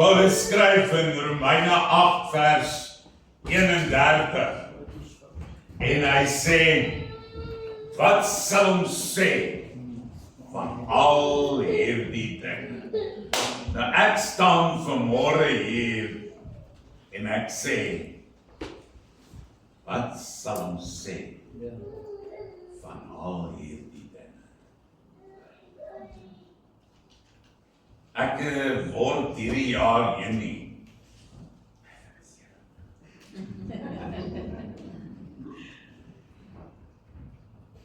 Paulus skryf in Romeine 8 vers 31 en hy sê, wat sal ons sê van al hierdie dinge? Nou ek staan vanmôre hier en ek sê, wat sal ons sê van al hierdie dinge? Ek word hierdie jaar heen nie.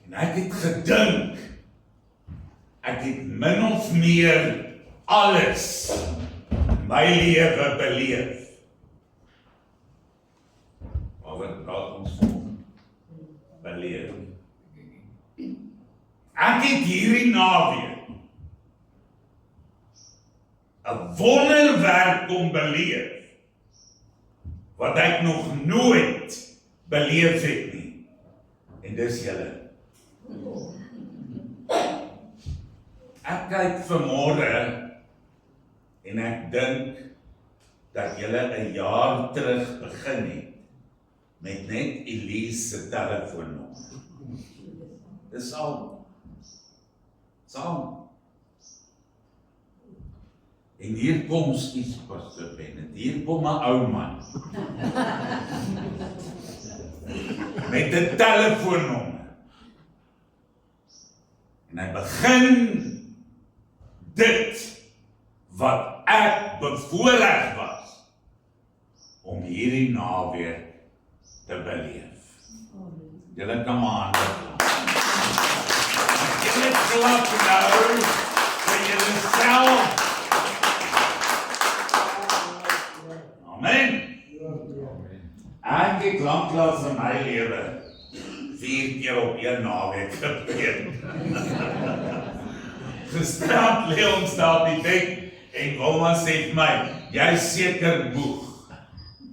En ek het gedink, ek het min of meer alles in my lewe beleef. Waaroor praat ons van? Beleef. Ek het hierdie naweek 'n wonderwerk kom beleef, wat ek nog nooit beleef het nie. En dis julle. Ek kyk vanmôre en ek dink dat julle 'n jaar terug begin het met net Elise se telefoonnommer. Dis al. En hier kom skies Pastor Bennett, hier kom 'n ou man met 'n telefoonnommer. En hy begin dit wat ek bevoorreg was om hierdie naweek te beleef. Julle kan maar hande klap. Julle klap nou vir julleself. Amen. Ek het lanklaas in my lewe 4 keer op een naweek gepreek. Gisterand lê ons daar op die bed en Wilma sê vir my, jy is seker moeg.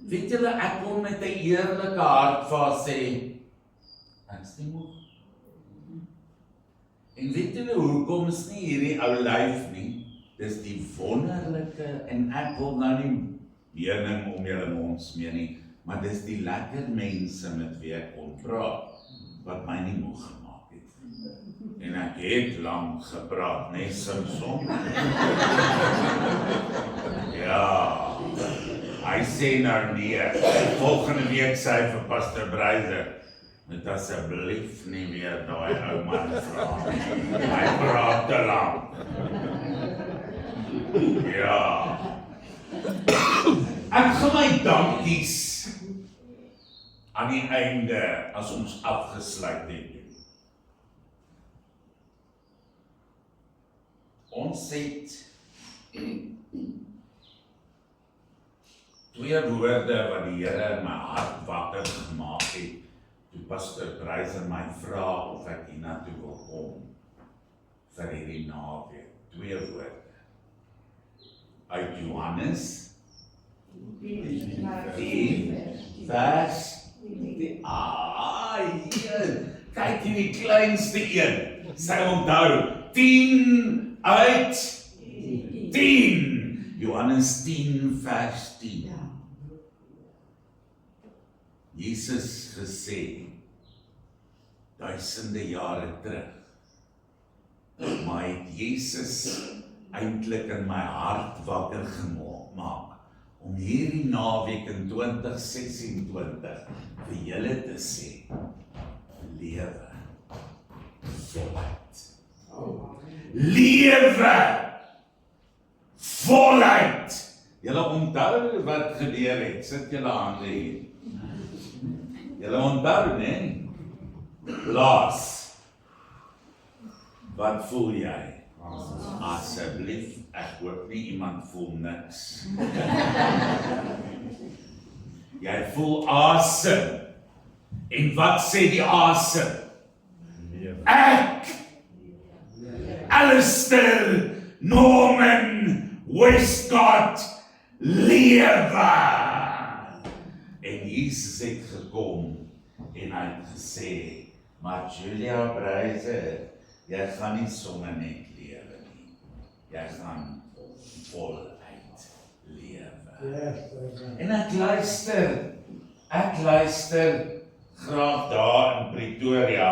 Weet julle, ek kom met 'n eerlike hart vir sê, ek is nie moeg. En weet julle, hoekom is nie hierdie ou lyf nie? Dis die wonderlike, en ek wil nou nie mening om julle mond smee nie, maar dis die lekker mense met wie ek kon praat, wat my nie moeg gemaak het. En ek het lang gepraat, net Simpson. Ja, hy sê nou nee, volgende week sê hy vir Pastor Breiser, moet asseblief nie meer daai ou man vra nie. Hy praat te lank. Ja. Ek gaan my dankies aan die einde, as ons afgesluit het. Ons het 2 woorde wat die Here in my hart wakker gemaak het, toe Pastor Breiser my vra of ek hiernatoe wil kom vir hierdie naweek. 2 woorde. Uit Johannes 10 vers kyk hierdie kleinste een. Sy onthou 10 uit 10. Johannes 10 vers 10. Jesus gesê duisende jare terug. Maar het Jesus eintlik in my hart wakker gemaak om hierdie naweek in 2026 vir julle te sê, lewe voluit. Lewe voluit. Julle onthou wat gebeur het, sit julle hande hier. Julle onthou, né? Laas, wat voel jy? Asseblief, ek hoop nie iemand voel niks. Jy voel asem. En wat sê die asem? Ek, Alistair Norman Westcott, lewe. En Jesus het gekom en hy het gesê, maar Julia Breiser, jy gaan nie sommer net lewe nie. Jy gaan voluit lewe. En ek luister graag daar in Pretoria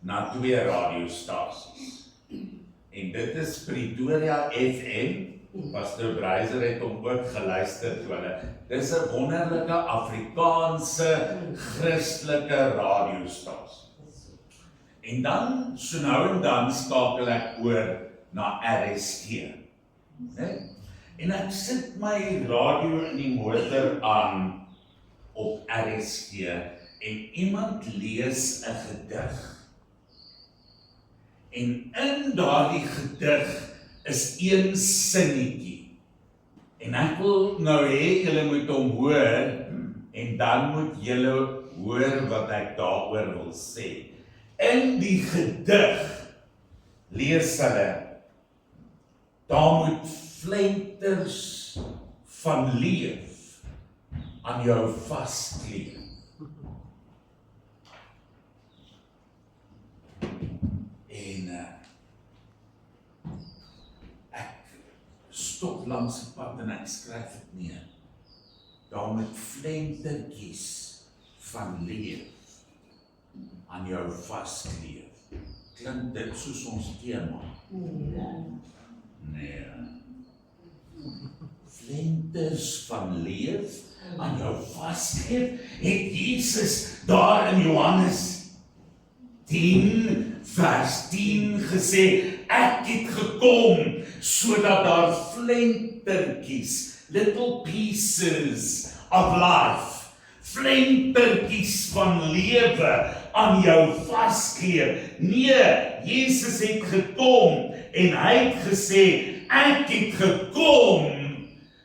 na 2 radiostasies. En dit is Pretoria FM, Pastor Breiser het hom ook geluister toe hulle. Dis 'n wonderlike Afrikaanse Christelike radiostasie. En dan, so nou en dan skakel ek oor na RSG. En ek sit my radio in die motor aan op RSG en iemand lees 'n gedig. En in daardie gedig is een sinnetjie. En ek wil nou hê julle moet hom hoor en dan moet julle hoor wat ek daaroor wil sê. In die gedig lees hulle, daar moet flenters van leef aan jou vaskleef. En ek stop langs die pad en ek skryf dit neer. Daar moet flentertjies van leef aan jou vaskleef. Klink dit soos ons tema? Nee. Flenters van leef aan jou vaskleef, het Jesus daar in Johannes 10 vers 10 gesê, ek het gekom sodat daar flentertjies, little pieces of life, flentertjies van lewe aan jou vaskleef. Nee, Jesus het gekom en hy het gesê, ek het gekom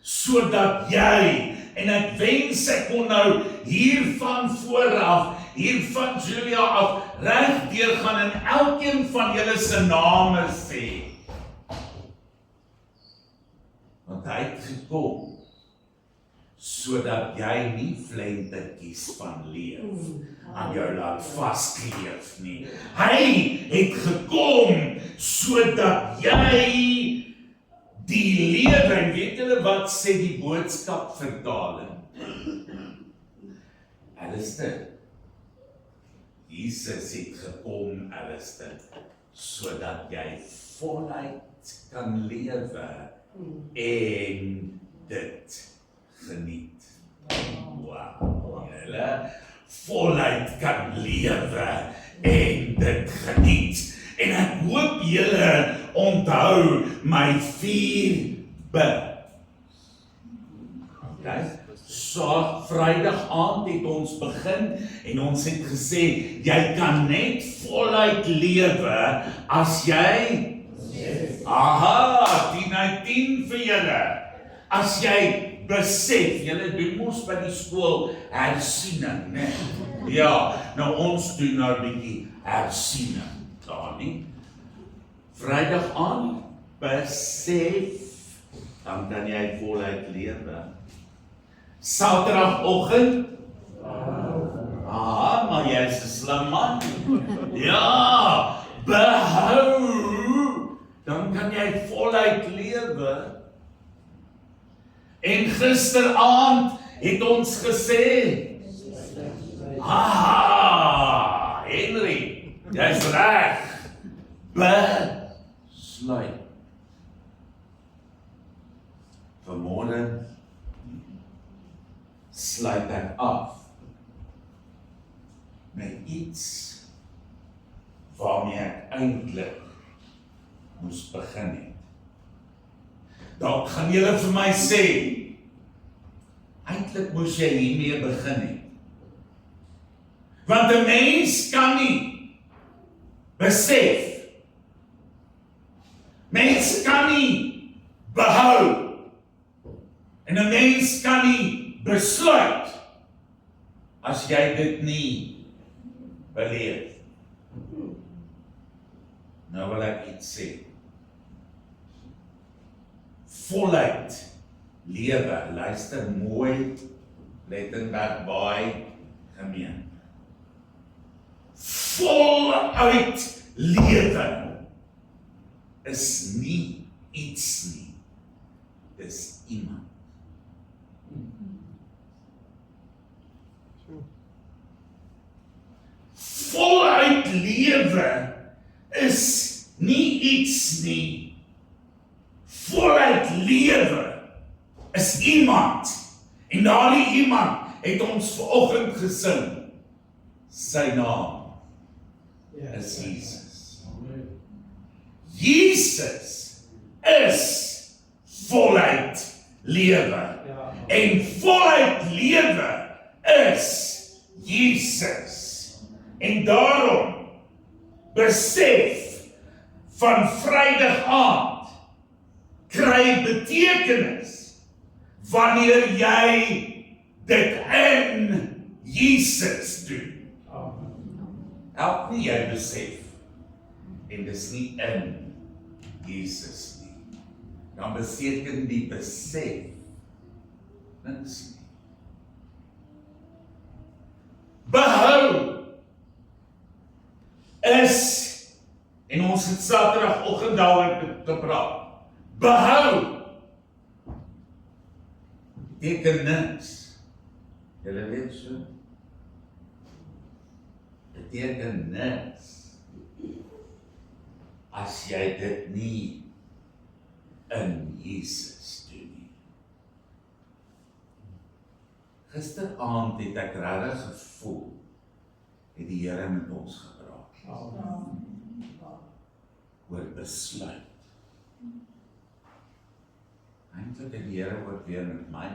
sodat jy, en ek wens ek kon nou hier van vooraf, hier van Julia af, reg deur gaan en elkeen van julle se name sê. Want hy het gekom sodat jy nie flentertjies van leef aan jou laat vaskleef nie. Hy het gekom sodat jy die lewe, en weet julle wat sê die boodskap vertaling? Alistair, Jesus het gekom, Alistair, sodat jy voluit kan lewe en dit geniet. Wow, julle voluit kan lewe en dit geniet. En ek hoop julle onthou my 4 B. Okay? So Vrydag aand het ons begin en ons het gesê jy kan net voluit lewe as jy aha, 10/10 vir julle. As jy besef, julle doen mos by die skool hersiening, né? Ja, nou ons doen nou 'n bietjie hersiening. Daar nie. Vrydag aan besef, dan kan jy voluit lewe. Saterdagoggend, maar jy is 'n slim man. Ja, behou, dan kan jy voluit lewe. En gisteraand het ons gesê, Henry, jy's reg. Besluit. Vanmôre sluit ek af met iets waarmee ek eintlik moes begin het. Dalk gaan julle vir my sê, eintlik moes jy hiermee begin het. Want 'n mens kan nie besef, mens kan nie behou, en 'n mens kan nie besluit, as jy dit nie beleef. Nou wil ek iets sê. Voluit lewe, luister mooi, Lettenberg Baai gemeen. Voluit lewe is nie iets nie, dis iemand. lewe is nie iets nie. Voluit lewe is iemand. En daardie iemand het ons vanoggend gesing. Sy naam is Jesus. Jesus is voluit lewe. En voluit lewe is Jesus. En daarom besef van Vrydag aand kry betekenis wanneer jy dit in Jesus doen. Help nie jy besef en dis nie in Jesus nie. Dan beteken die besef niks nie. Behou is, en ons het Saterdagoggend daaroor gepraat, behou beteken niks. Julle weet so? Beteken niks as jy dit nie in Jesus doen nie. Gisteraand het ek regtig gevoel, het die Here met ons gepraat. Oor besluit. Eintlik het die Here ook weer met my.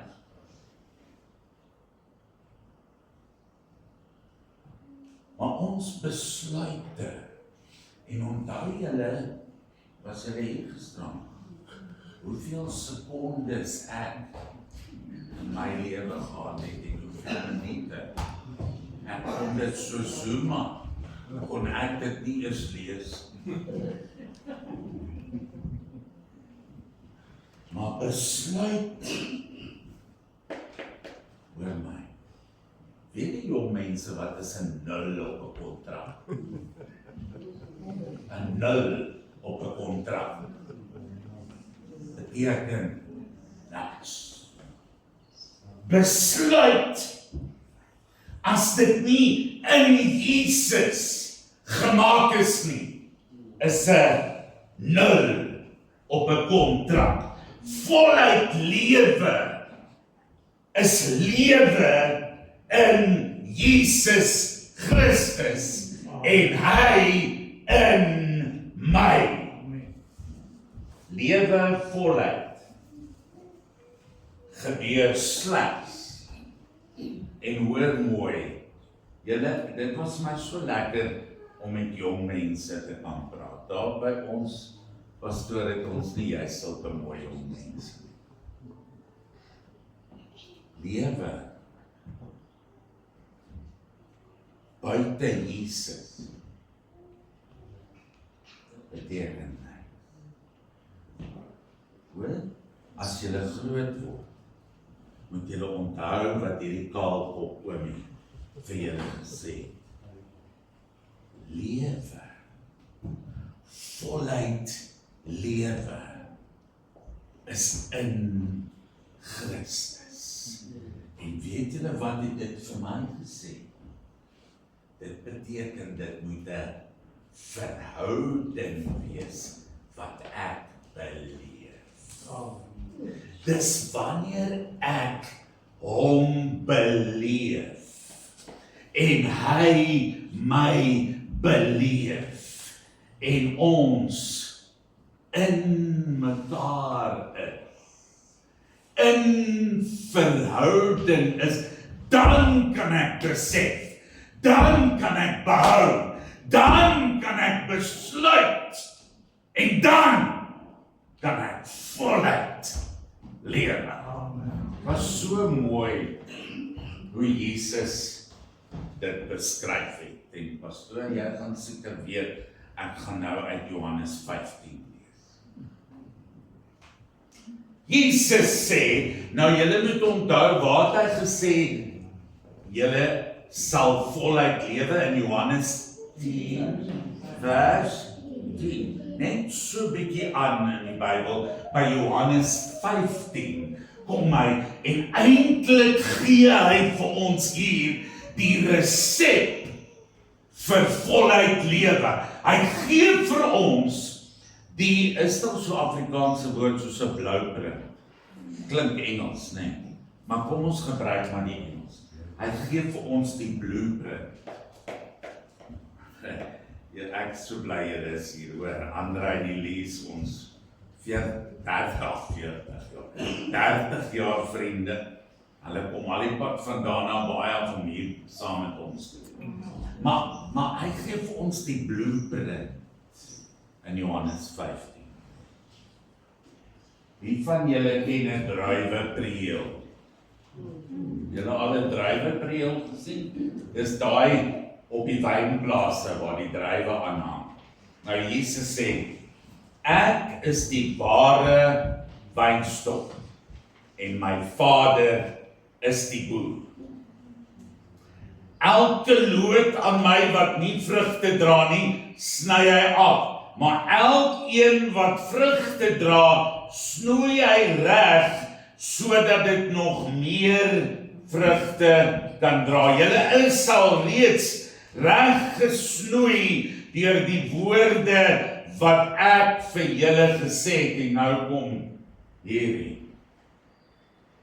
Maar ons besluite, en onthou julle, was julle hier gisterand, hoeveel sekondes ek in my lewe gehad het, en hoeveel minute, ek kon dit so zooma, kon ek dit nie eers lees. Maar besluit oor my. Weet die jong mense wat is 'n 0 op 'n kontrak? 'n 0 op 'n kontrak. Beteken niks. Besluit as dit nie in Jesus gemaak is nie, is 'n 0 op 'n kontrak. Voluit lewe is lewe in Jesus Christus en hy in my. Lewe voluit gebeur slegs, en hoor mooi, julle, dit was my so lekker om met jong mense te kan praat. Daar by ons pastoor het ons nie juist sulke mooi jong mense. Lewe buite Jesus beteken nie. Hoor, as jy groot word, moet jy onthou wat hierdie kaalkop oomie vir julle gesê. Lewe, voluit lewe, is in Christus. En weet julle wat het dit vir my gesê? Dit beteken dit moet 'n verhouding wees wat ek beleef. Dis wanneer ek hom beleef en hy my beleef en ons in mekaar in verhouding is, dan kan ek besef, dan kan ek behou, dan kan ek besluit, en dan kan ek voluit lewe. Was so mooi hoe Jesus dit beskryf het. En pastoor, jy gaan seker weet, ek gaan nou uit Johannes 15 lees. Jesus sê, nou julle moet onthou wat hy gesê, julle sal voluit lewe in Johannes 10 vers 10. Net so bietjie aan in die Bybel, by Johannes 15 kom hy, en eintlik gee hy vir ons hier die resep vir voluit lewe. Hy gee vir ons is toch so Afrikaanse woord soos 'n blueprint. Klink Engels, nee. Maar kom ons gebruik maar die Engels. Hy gee vir ons die blueprint. Ek is so bly jy is hier, hoor. André die lees ons 30 jaar vriende. Hulle kom al die pad vandaan na baie om hier saam met ons te doen. Maar hy gee vir ons die blueprint in Johannes 15. Wie van julle ken 'n druiwepreel? Julle al 'n druiwepreel gesien? Dis daai op die wynplase waar die druiwe aanhang. Nou Jesus sê, ek is die ware wynstok en my Vader is die boer. Elke loot aan my wat nie vrugte dra nie, sny hy af. Maar elkeen wat vrugte dra, snoei hy reg, sodat dit nog meer vrugte kan dra. Julle is al reeds reg gesnoei deur die woorde wat ek vir julle gesê het, en nou kom hierdie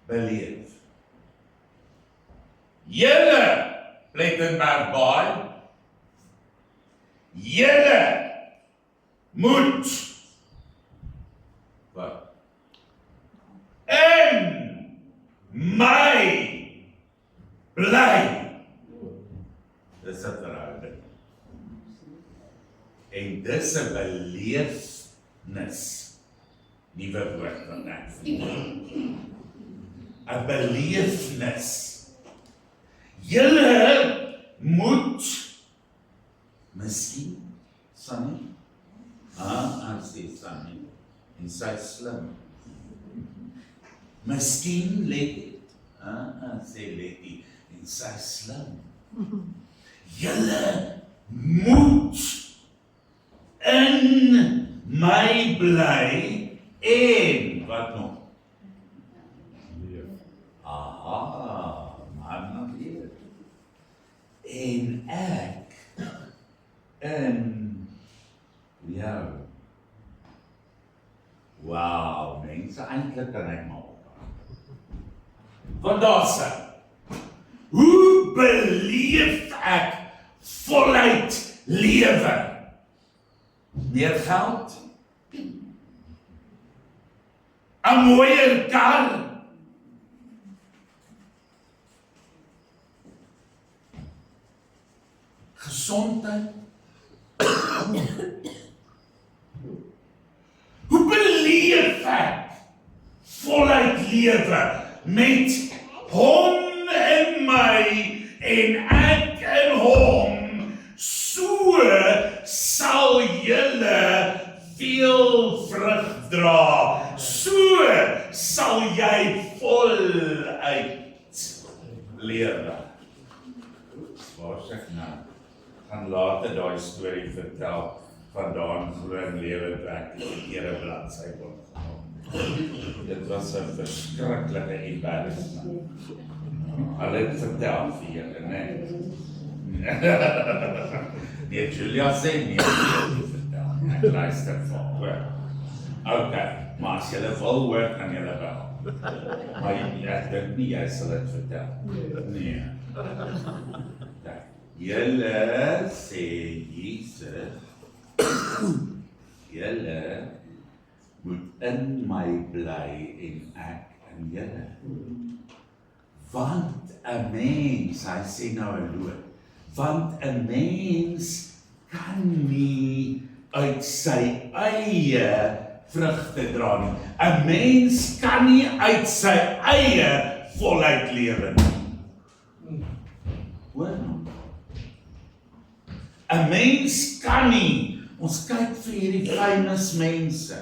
beleef. Julle Plettenberg Baai, julle moet wat? In my bly. Dis 'n verhouding. En dis 'n beleefnis. Nuwe woord van ek. 'n beleefnis. Julle moet miskien Sunny. As die Sunny. En sy slim. Miskien Letty. Sê Letty. En sy slim. Julle moet in my bly en wat nog? Maar nog weer. En ek in jou. Wauw, mense, eintlik kan ek maar opgaan. Want daar sê, hoe beleef ek voluit lewe? Meer geld? 'n mooier kar? Gesondheid? Hoe beleef ek voluit lewe met hom in my en ek in hom? So sal julle veel vrug dra. So sal jy voluit lewe. Waar sê ek nou? Gaan later daai storie vertel vandaan glo in lewe trek die verkeerde bladsy word genoem. Dit was 'n verskriklike embarrassment. Hulle het vertel vir julle, né? Nee, Julia sê nie vertel. Ek luister vir hoor. Okay, maar as julle wil hoor, kan julle wel. Maar ek dink nie jy sal dit vertel. Nee. Julle sê Jesus, julle moet in my bly en ek in julle. Want 'n mens, hy sê nou 'n loop, want 'n mens kan nie uit sy eie vrugte dra nie. 'n mens kan nie uit sy eie voluit lewe nie. Hoor nou. 'n mens kan nie, ons kyk vir hierdie famous mense,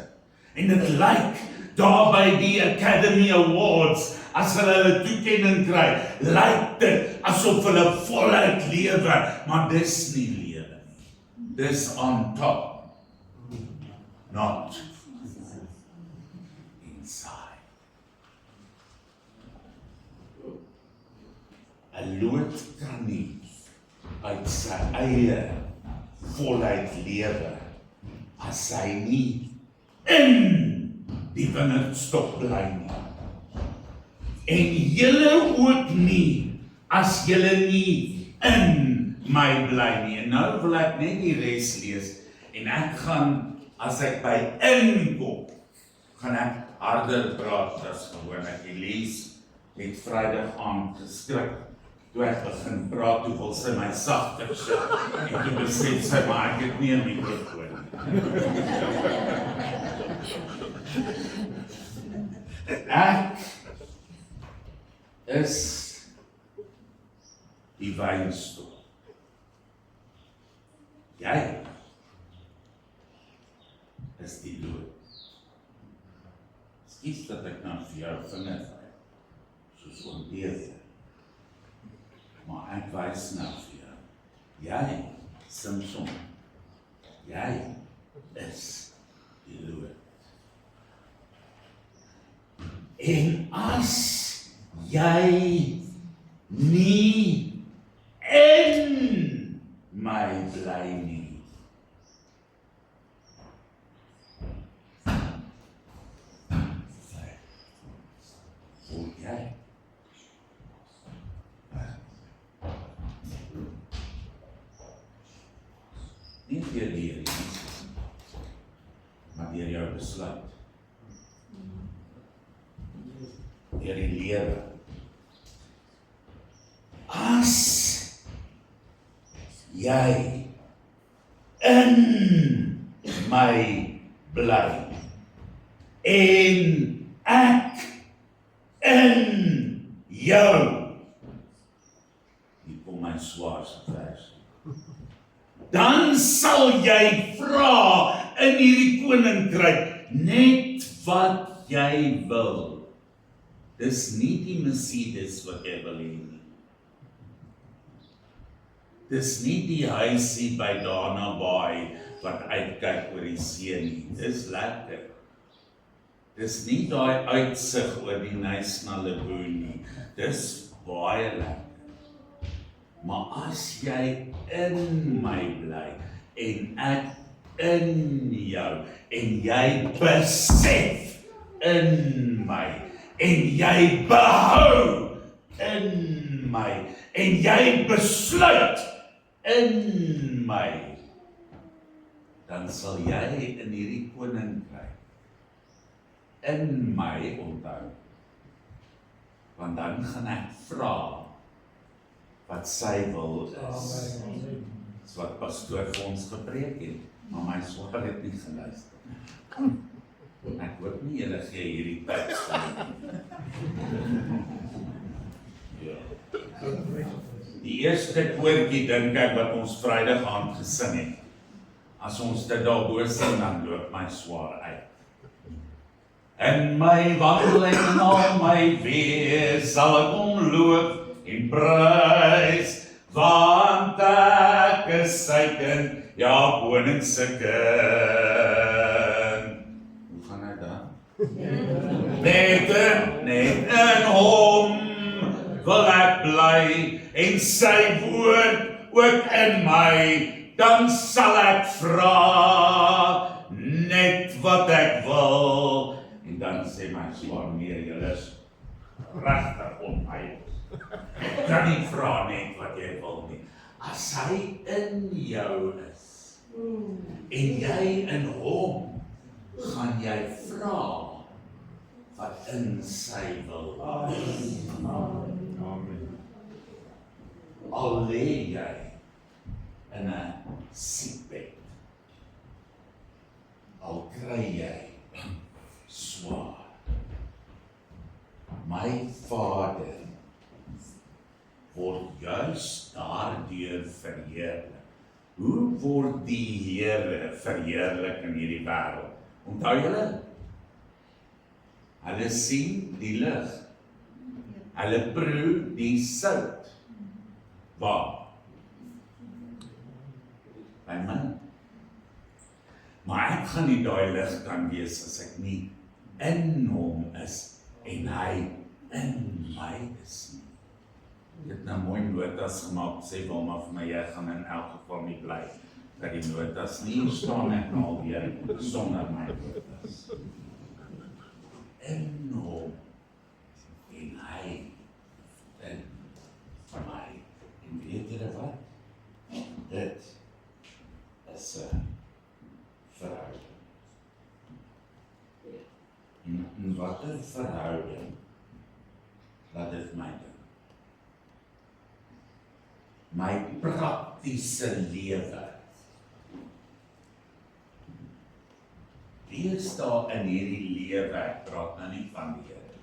en dit lyk daar by die Academy Awards, as hulle toekenning kry, lyk dit asof hulle voluit lewe, maar dis nie lewe nie. Dis on top, not inside. 'n loot kan nie uit sy eie voluit lewe as hy nie in die wingerdstok bly nie. En julle ook nie as julle nie in my bly nie. En nou wil ek net die res lees en ek gaan, as ek by inkom, gaan ek harder praat as gewoonlik. Die lees het Vrydag aand geskrik. Toe ek begin praat, toe wil sy my sagter sit. En toe besef sy, maar ek het nie 'n mikrofoon nie. Ek is die wynstok. Jy is die loot. Skies dat ek nou vir jou vinger wy, soos oom Peter. Maar ek wys nou vir jou. Jy, Simpson, jy is die loot. En as jy nie in my bly nie, word jy nie deur die Here Jesus, maar deur jou besluit, deur die lewe. As jy in my bly en ek in jou, hier kom my swaarste vers, dan sal jy vra in hierdie koninkryk net wat jy wil. Dis nie die Mercedes wat jy wil hê nie. Dis nie die huisie by Dana Bay wat uitkyk oor die see nie. Dis lekker. Dis nie daai uitsig oor die Nys na Lagoon nie. Dis baie lekker. Maar as jy in my bly en ek in jou en jy besef in my en jy behou in my en jy besluit in my, dan sal jy in hierdie koninkryk in my onthou. Want dan gaan ek vra wat sy wil is. Dis wat pastoor vir ons gepreek het, maar my swaar het nie geluister. Ek hoop nie julle gee hierdie tyd ja. Die eerste koortjie dink ek wat ons Vrydag aand gesing het. As ons dit daarbo sing, dan loop my swaar uit. In my wandeling en al my wees sal ek hom loop en prys, want ek is sy kind, ja, koning se kind. Hoe gaan hy dan? Net in hom wil ek bly, en sy woord ook in my, dan sal ek vra, net wat ek wil. En dan sê my swaar, nee, julle is regtig onmeidig. Ek kan nie vra net wat jy wil nie. As hy in jou is, en jy in hom, gaan jy vra wat in sy wil is. Amen. Al lê jy in 'n siekbed, al kry jy swaar, my Vader word juist daardeur verheerlik. Hoe word die Here verheerlik in hierdie wêreld? Onthou julle? Hulle sien die lig. Hulle proe die sout. Waar? By my. Maar ek gaan nie daai lig kan wees as ek nie in hom is en hy in my is nie. Ek het nou mooi notas gemaak, sê Wilma vir my, jy gaan in elk geval nie bly by die notas nie, hier staan ek nou alweer sonder my notas. In hom, en hy, in my, en weet julle wat? Dit is 'n verhouding. En watter verhouding laat dit my dink? My praktiese lewe. Wie is daar in hierdie lewe, ek praat nou nie van die Here,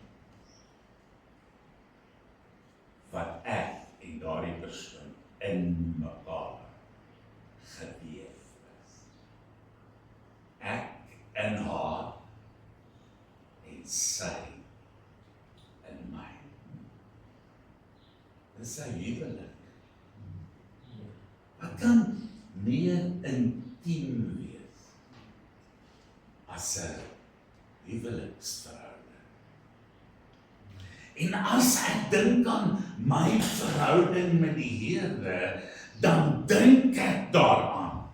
wat ek en daardie persoon in mekaar geweef is. Ek in haar en sy in my. Dis 'n huwelik. Wat kan meer intiem wees as 'n huweliksverhouding? En as ek dink aan my verhouding met die Here, dan dink ek daaraan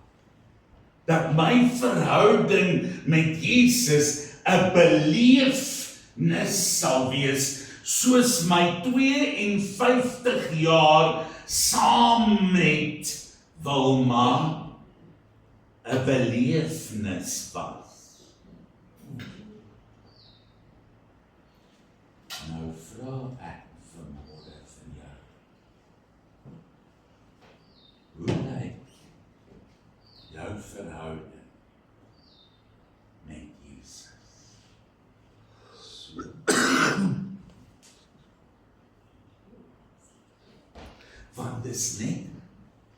dat my verhouding met Jesus 'n beleefnis sal wees, soos my 52 jaar saam met Wilma 'n beleefnis was. Nou vra ek vanmôre van jou, hoe lyk jou verhouding met Jesus? Want dis net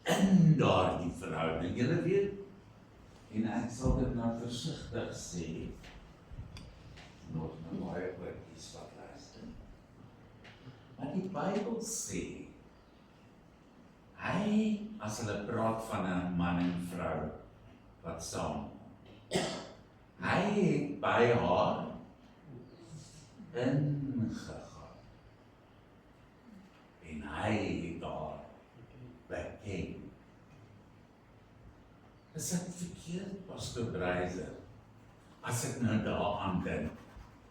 in daardie verhouding, julle weet, en ek sal dit nou versigtig sê, nog baie woordjies wat luister. Maar die Bybel sê, hy, as hulle praat van 'n man en vrou wat saam, hy het by haar ingegaan en hy het haar beken. Is ek verkeerd, Pastor Breiser, as ek nou daaraan dink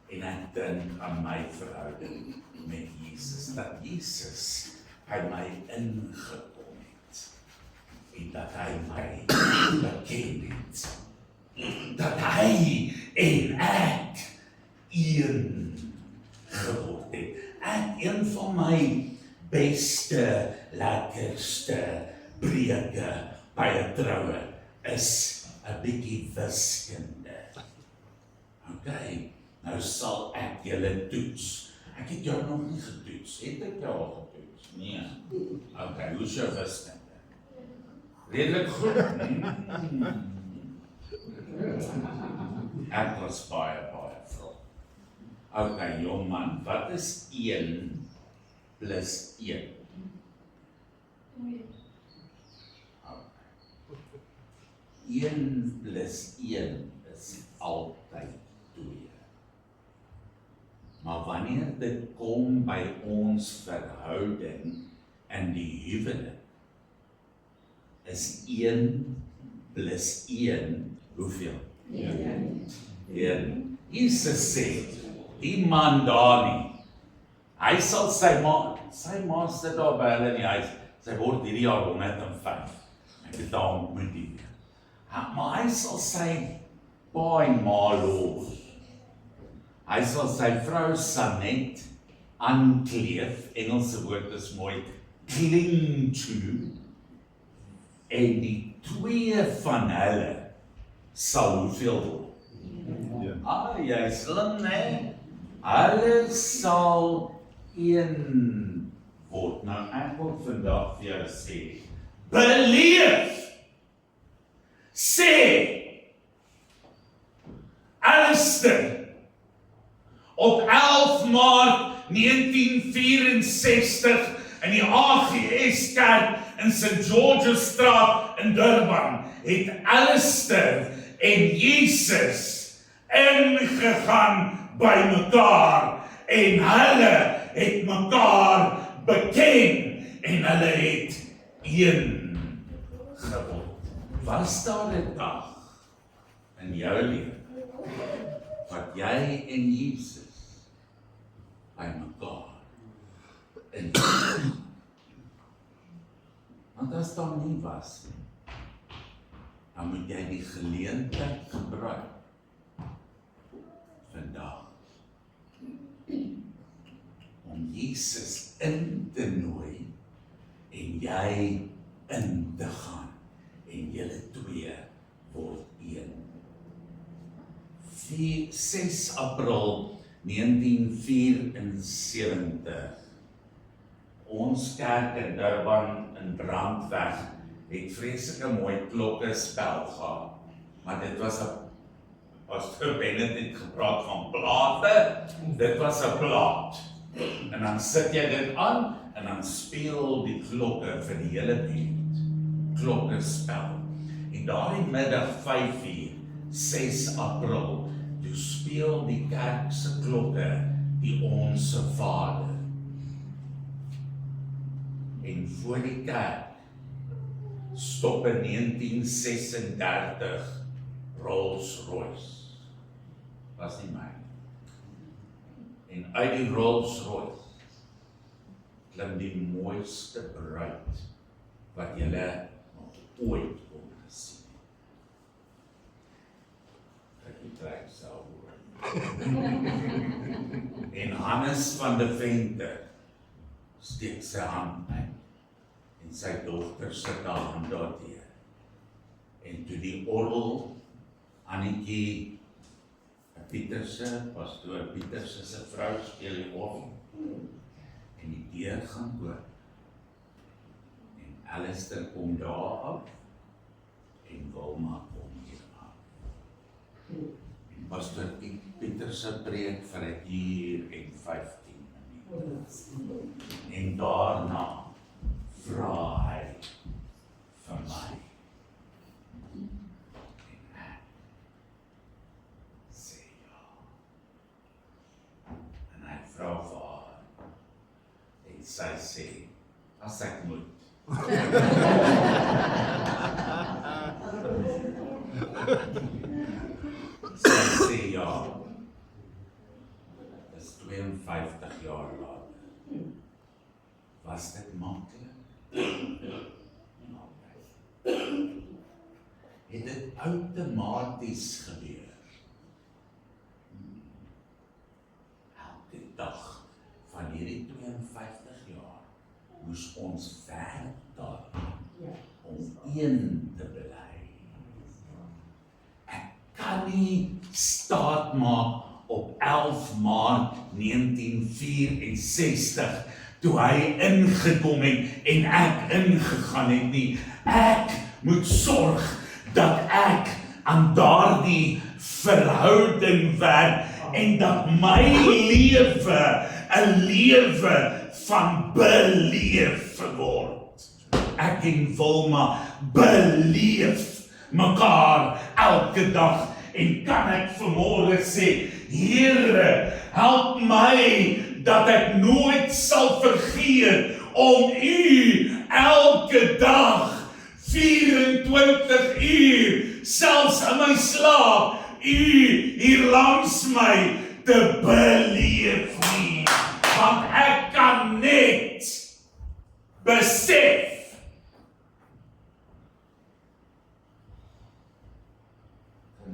en ek dink aan my verhouding met Jesus, dat Jesus by my ingekom het en dat hy my beken het, dat hy en ek een geword het. En een van my beste, lekkerste preke by 'n troue is 'n bietjie wiskunde. Okay, nou sal ek julle toets. Ek het jou nog nie getoets. Het ek jou al getoets? Nee. Okay, hoe is jou wiskunde? Redelik goed. Ek was baie vrot. Okay, jong man, wat is 1 plus 1? 1 plus 1 is altyd 2. Maar wanneer dit kom by ons verhouding in die huwelik, is 1 plus 1 hoeveel? 1. Jesus sê, die man daar nie, hy sal sy ma sit daar by hulle in die huis, sy word hierdie jaar 105, ek het daar ontmoet die weer. Maar hy sal sy pa en ma los, hy sal sy vrou Sanet aankleef, Engelse woord is mooi, cling to, en die 2 van hulle sal hoeveel word? Jy is slim, né? Hulle sal 1 word. Nou, ek wil vandag vir julle sê, beleef, sê, Alistair, op 11 Maart 1964 in die AGS kerk in St. George's Straat in Durban, het Alistair en Jesus ingegaan by mekaar en hulle het mekaar beken en hulle het een geword. Was daar 'n dag in jou lewe wat jy en Jesus by mekaar in want as daar nie was nie, dan moet jy die geleentheid gebruik vandag om Jesus in te nooi en jy in te gaan en julle twee word een. 6 April 1974, ons kerk in Durban in Brandweg het vreeslike mooi klokke spel gehad, maar dit was 'n Pastor Bennett het gepraat van plate, dit was 'n plaat. En dan sit jy dit aan en dan speel die klokke vir die hele buurt. Klokke spel. En daardie middag 5:00, 6 April, toe speel die kerk se klokke die Onse Vader. En voor die kerk stop in 1936 Rolls-Royce. Was nie my. En uit die Rolls-Royce klim die mooiste bruid wat julle nog ooit kon gesien het. Ek trek self hoor. En Hannes van de Venter steek sy hand uit en sy dogter sit daar aan daardie. En toe die orgel Annetjie Pieterse, pastoor Pieterse se vrou speel die orgel. En die deur gaan oop. En Alistair kom daar af en Wilma kom hier af. En pastoor Pieterse preek vir 1 uur en 15 minute. En daarna vra hy vir my. Vrou vir haar, en sy sê, as ek moet. Sy sê ja, dis 52 jaar later. Was dit maklik? Het dit outomaties gebeur? Dag van hierdie 52 jaar moes ons werk daarin om een te bly. Ek kan nie staat maak op 11 Maart 1964 toe hy ingekom het en ek ingegaan het nie. Ek moet sorg dat ek aan daardie verhouding werk en dat my lewe 'n lewe van beleef word. Ek en Wilma beleef mekaar elke dag en kan ek vanmôre sê, Here, help my dat ek nooit sal vergeet om U elke dag 24 uur, selfs in my slaap, U hier langs my te beleef nie, want ek kan net besef.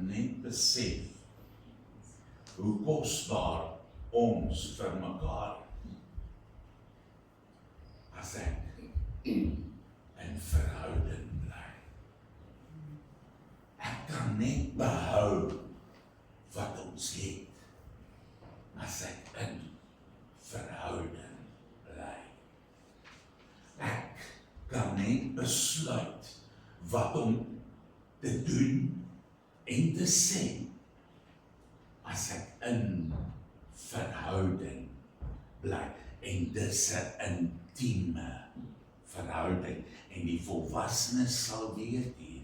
Net besef hoe kosbaar ons vir mekaar as ek in verhouding bly. Ek kan net behou wat ons het as ek in verhouding bly. Ek kan net besluit wat om te doen en te sê as ek in verhouding bly. En dis 'n intieme verhouding en die volwassenes sal weet hier,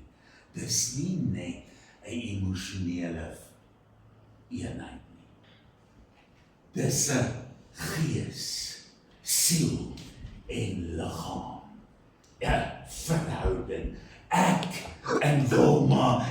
dis nie net 'n emosionele eenheid nie. Dis 'n gees, siel en liggaam. 'n verhouding. Ek en Wilma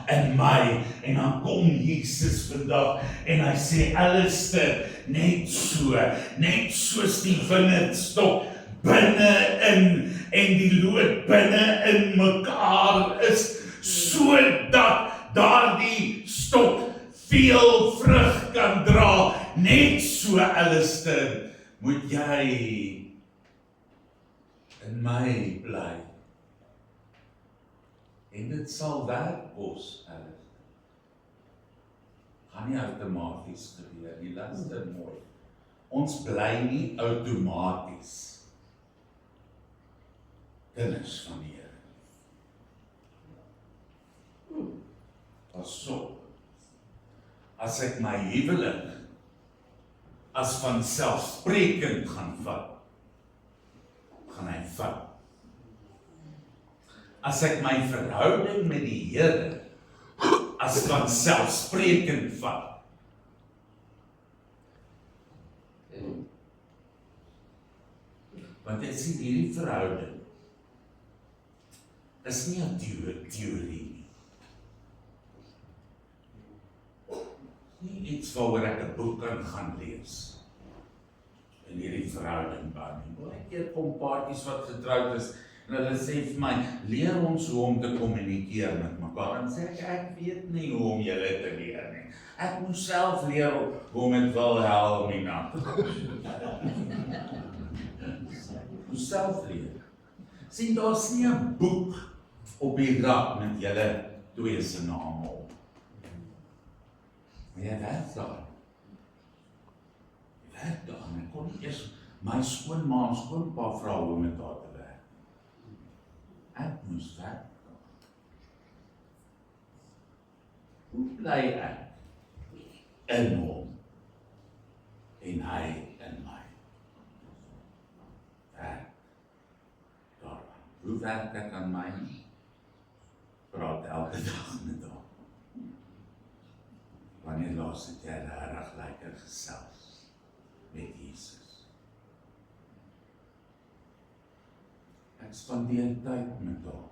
in my, en dan kom Jesus vandag, en hy sê, Alistair, net soos die wingerdstok binne in, en die lood binne in mekaar is, sodat daardie stok veel vrug kan dra, net so, Alistair, moet jy in my bly. En dit sal werk kos, Alistair. Gaan nie outomaties gebeur nie, luister mooi. Ons bly nie outomaties kinders van die Here. Pas op. As ek my huwelik as vanselfsprekend gaan vat, gaan hy vat. As ek my verhouding met die Here as vanselfsprekend vat, want jy sien hierdie verhouding is nie 'n teorie nie iets waaroor ek 'n boek kan gaan lees in hierdie verhouding bou nie. Ek keer kom paartjies wat getroud is en hulle sê vir my, leer ons hoe om te kommunikeer met mekaar. En sê ek weet nie hoe om julle te leer nie. Ek moet self leer hoe met Wilhelmina. Hoe self leer. Sien, daar's nie 'n boek op die rak met julle twee se name op. Maar jy werk daar. Jy werk daar. En ek kon nie eers my skoonma en skoonpa vra hoe met haar te werk. Ek moes werk. Hoe bly ek in hom en hy in my? Werk daaraan. Hoe werk ek aan my? Praat elke dag met haar. Wanneer laas het jy regtig lekker gesels met Jesus? Ek spandeer tyd met haar.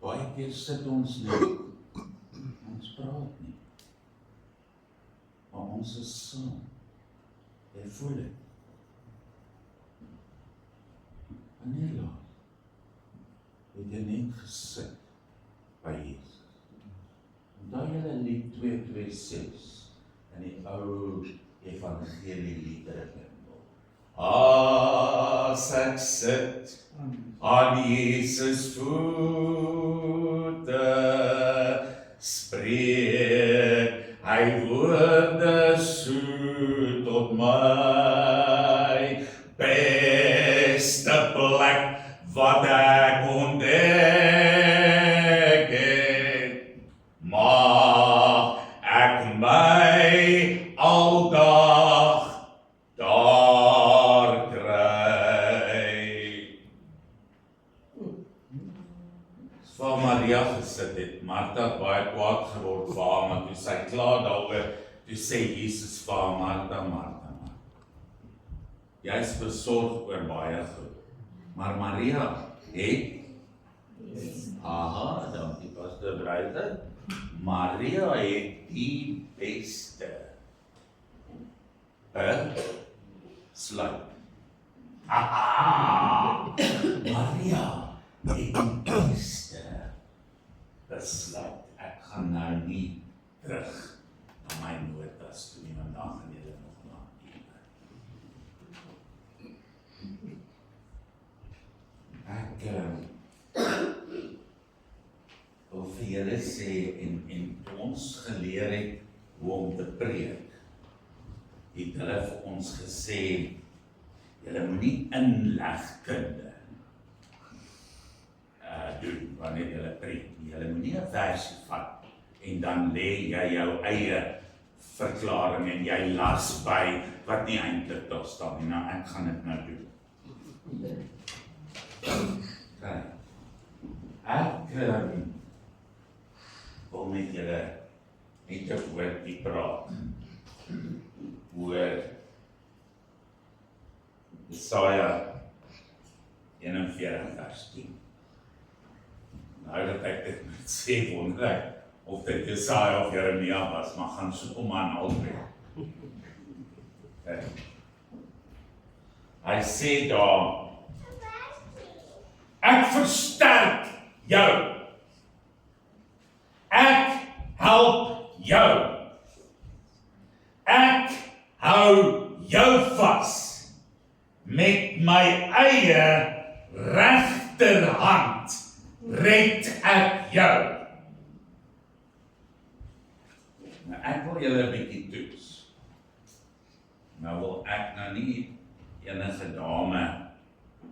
Baie keer sit ons net, ons praat nie. Maar ons is saam. Jy voel dit. Wanneer laas het jy net gesit by Jesus? Onthou julle lied 226 in die ou evangelie liedere. As ek sit aan Jesus voete, spreek hy woorde soet tot my, beste plek wat ek ontdek het, mag ek my aldag daar kry. As vir Maria gesit het, Martha baie kwaad geword vir haar, want toe sy klaar daaroor, toe sê Jesus vir haar, Martha, Martha, jy is besorg oor baie goed, maar Maria het, aha, dankie Pastor Breiter, Maria het die beste besluit. Maria het die beste besluit. Ek gaan nou nie terug na my notas toe nie, want dan gaan julle nog na ek wil vir julle sê, en ons geleer het hoe om te preek, het hulle vir ons gesê, julle moet nie inlegkunde doen, wanneer julle preek nie. Julle moet nie 'n versie vat, en dan lê jy jou eie verklaring, en jy las by, wat nie eintlik daar staan nie. Nou, ek gaan dit nou doen. Okay. Ek wil met julle net 'n woordjie praat oor Jesaja 41 vers 10. Nou dat ek dit moet sê, wonder ek of dit Jesaja of Jeremia was, maar gaan soek hom aan albei. Hy sê daar, ek versterk jou. Ek help jou. Ek hou jou vas met my eie regterhand red ek jou. Nou ek wil julle 'n bietjie toets. Nou wil ek nou nie enige dame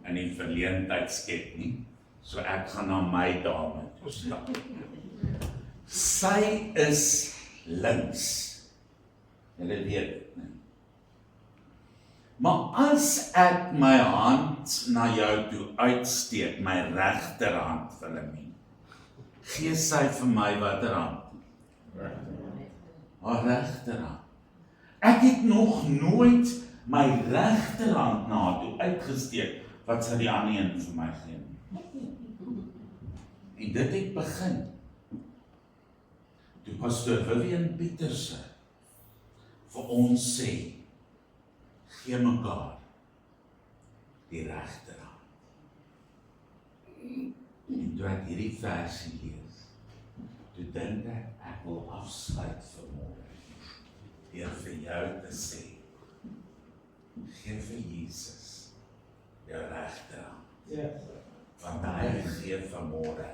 in die verleentheid skep nie, so ek gaan na my dame toe stap. Sy is links. Julle weet dit, nie? Maar as ek my hand na jou toe uitsteek, my regterhand, Willemien, gee sy vir my watter hand? Haar regterhand. Ek het nog nooit my regterhand na haar toe uitgesteek, wat sy die ander een vir my gee. En dit het begin. Toe pastoor Vivian Pieterse vir ons sê, gee mekaar die regterhand. En toe ek hierdie versie lees, toe dink ek wil afsluit vanmôre, deur vir jou te sê, gee vir Jesus jou regterhand. Want hy gee vanmôre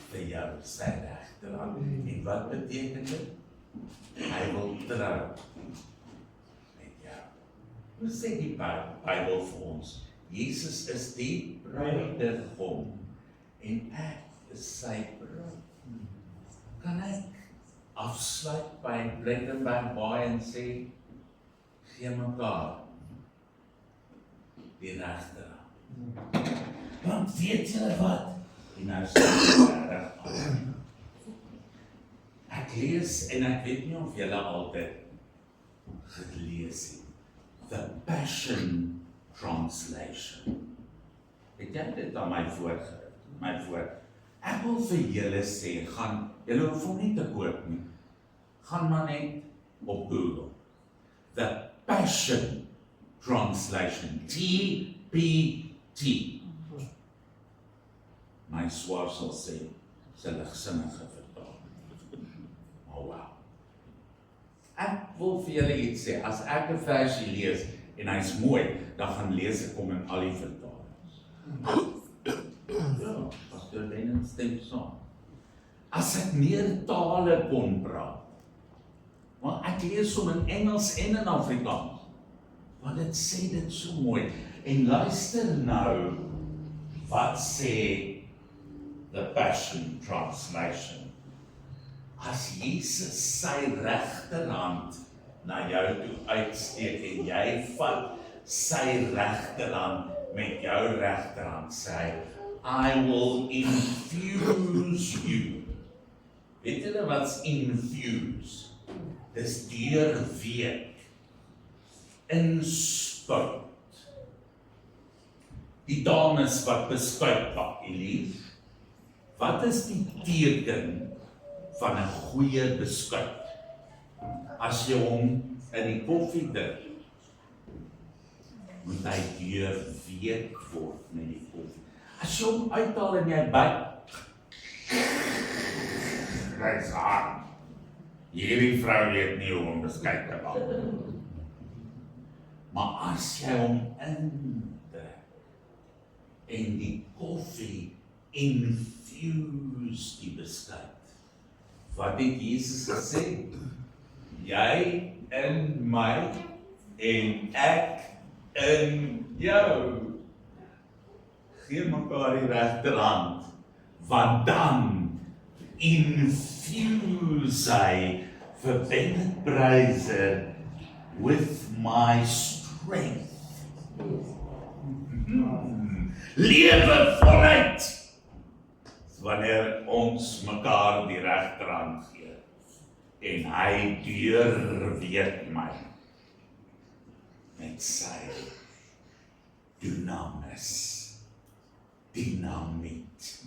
vir jou sy regterhand. En wat beteken dit? Hy wil trou met jou. Hoe sê die Bybel vir ons? Jesus is die bruidegom en ek is sy bruid. Kan ek afsluit by Blydenberg Baai en sê, gee mekaar die regterhand. Want weet julle wat? En nou sê ek aan. Ek lees en ek weet nie of julle altyd gelees het. The Passion Translation. Het jy dit aan my voor? Ek wil vir julle sê, julle hoef hom nie te koop nie. Gaan maar net op Google. The Passion Translation. TPT. My swaar sal sê, sy ligsinnige vertaling. Oh wow. Ek wil vir julle iets sê, as ek 'n versie lees, en hy's mooi, dan gaan lees ek hom in al die vertalings. Ja, pastoor Lennon stem saam. As ek meer tale kon praat, maar ek lees hom in Engels en in Afrikaans, want dit sê dit so mooi. En luister nou, wat sê The Passion Translation. As Jesus sy regterhand na jou toe uitsteek en jy vat sy regterhand met jou regterhand, sê I will infuse you. Weet julle wat's infuse? Dis deurweek, inspuit. Die dames wat beskuit bak, Elise, wat is die teken van 'n goeie beskuit? As jy hom in die koffie drink, moet hy deurweek word met die koffie. As jy hom uithaal en jy byt, hy's hard. Hierdie vrou weet nie hoe om beskuit te bak. Maar as jy hom indruk en die koffie infuse die beskuit. Wat het Jesus gesê? Jy in my en ek in jou. Gee mekaar die regterhand, want dan infuse hy vir Bennett Braiser with my strength. Lewe voluit! Wanneer ons mekaar die regterhand gee en hy deurweek my met sy dynamiet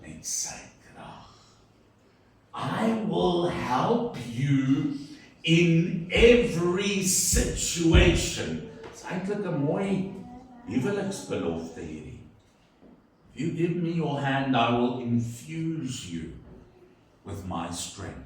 met sy krag. I will help you in every situation. Dit is eintlik 'n mooi huweliksbelofte hierdie. If you give me your hand, I will infuse you with my strength.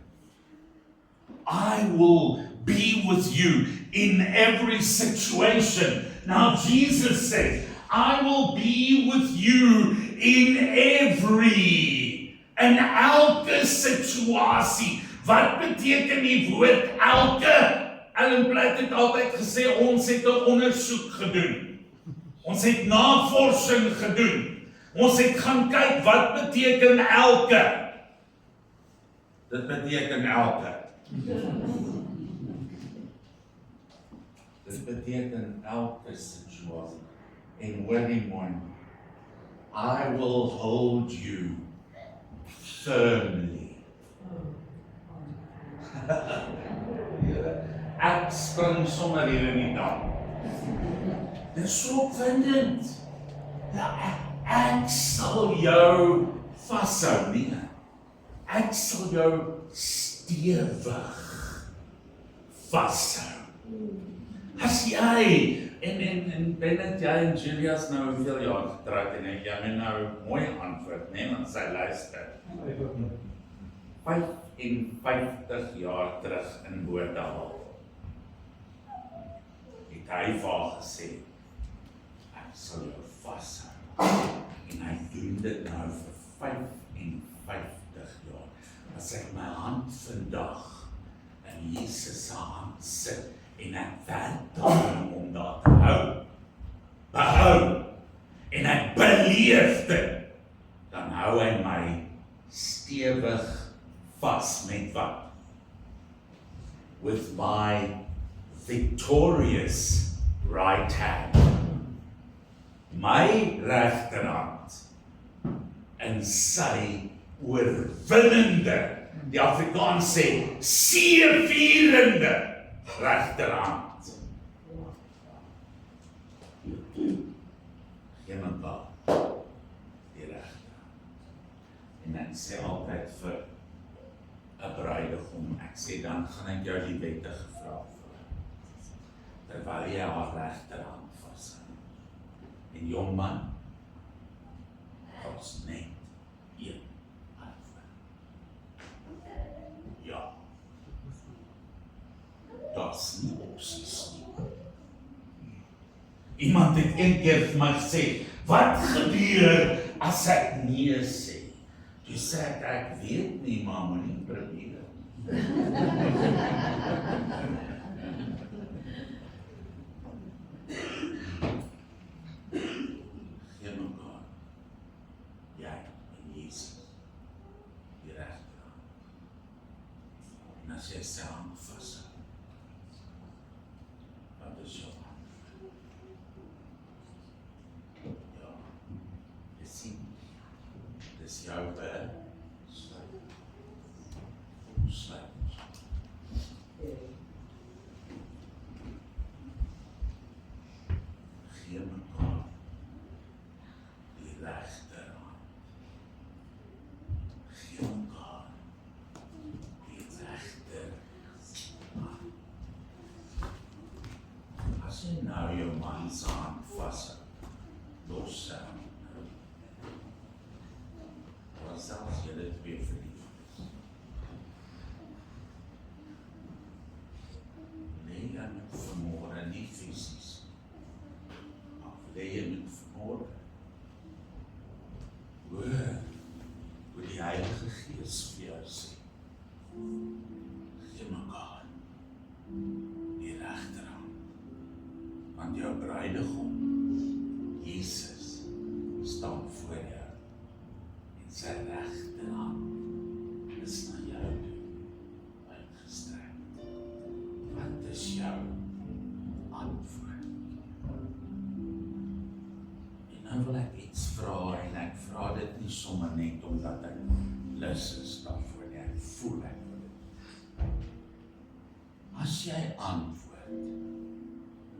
I will be with you in every situation. Now Jesus said, I will be with you in every en elke situasie. Wat beteken die woord elke? Ellen Platt het altyd gesê, ons het 'n ondersoek gedoen. Ons het navorsing gedoen. Ons het gaan kyk, wat beteken elke? Dit beteken elke. Dit beteken elke situasie. En hoor die mooi, I will hold you firmly. Ek spring sommer hier in die dag. Dit is so opwindend. Ja, ek sal jou vashou, nie. Ek sal jou stewig vashou. As jy, en Bennett, jy en Julia's nou hoeveel jaar getroud en jy moet nou mooi antwoord, nee, want sy luister. 55 jaar terug in Boordaal het hy vir haar gesê, ek sal jou vashou. En hy doen dit nou vir 55 jaar. As ek my hand vandag in Jesus se hand sit en ek werk daarom om daar te behou, en ek beleef dit, dan hou hy my stewig vas met wat? With my victorious right hand. My regterhand en sy oorwinnende, die Afrikaans sê, seëvierende regterhand. Geen mekaar, die regterhand. En ek sê altyd vir 'n bruidegom, ek sê dan gaan ek jou die wettige vraag vra, terwyl jy haar regterhand vashou. En jong man, daar's net een antwoord. Ja. Daar's nie opsies nie. Iemand het een keer vir my gesê, wat gebeur as ek nee sê? Toe sê ek weet nie, maar moenie probeer. Gee mekaar, jy en Jesus, die regterhand. En as jy sy hand vashou, wat is jou hand? Ja, jy sien, dis jou werk. Sluit. Gee mekaar die regterhand. Gee mekaar die regterhand. As jy nou jou man se hand vashou, los sy hand. Want selfs julle twee verlief. Jy moet vanmôre nie fisies, maar jy moet vanmôre hoor hoe die Heilige Gees vir jou sê, gee mekaar die regterhand, want jou bruidegom, Jesus, staan voor jou en sy regterhand is na jou uitgestrek. Wat is jou antwoord? En nou wil ek iets vra, en ek vra dit nie sommer net omdat ek lus is daarvoor nie, ek voel ek wil dit. As jy antwoord,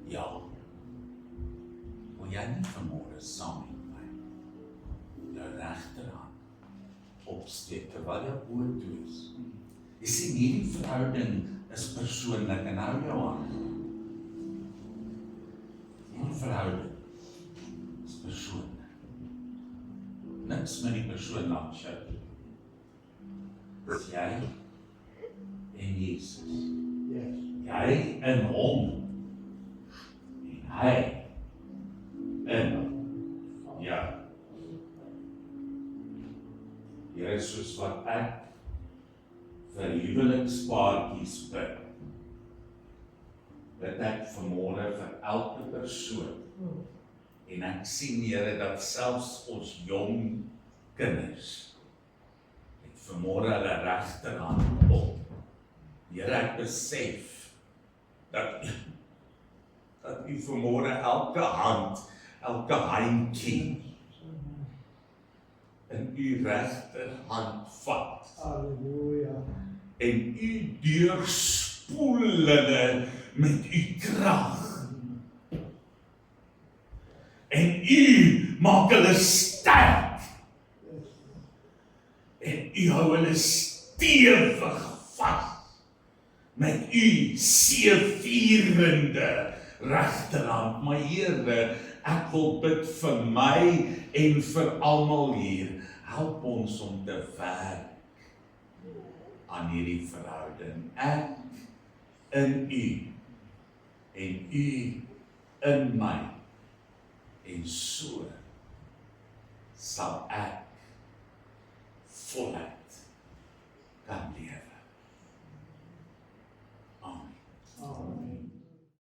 ja, wil jy nie vanmôre saam met my jou regterhand opsteek terwyl jou oë toe is. Jy sien, hierdie verhouding is persoonlik en hou jou aan. Hierdie verhouding is persoonlik. Niks met die persoon langs jou. Dis jy en Jesus. Jy in hom en hy in jou. Here, soos wat ek vir huwelikspaartjies bid, bid ek vanmôre vir elke persoon. En ek sien, Here, dat selfs ons jong kinders het vanmôre hulle regterhand op. Here, ek besef dat U vanmôre elke hand, elke handjie in U regterhand vat. Halleluja. En U deurspoel hulle met U krag. En U maak hulle sterk. En U hou hulle stewig vas met U seëvierende regterhand. Maar Here, ek wil bid vir my en vir almal hier. Help ons om te werk aan hierdie verhouding. Ek in U en U in my. En so sal ek voluit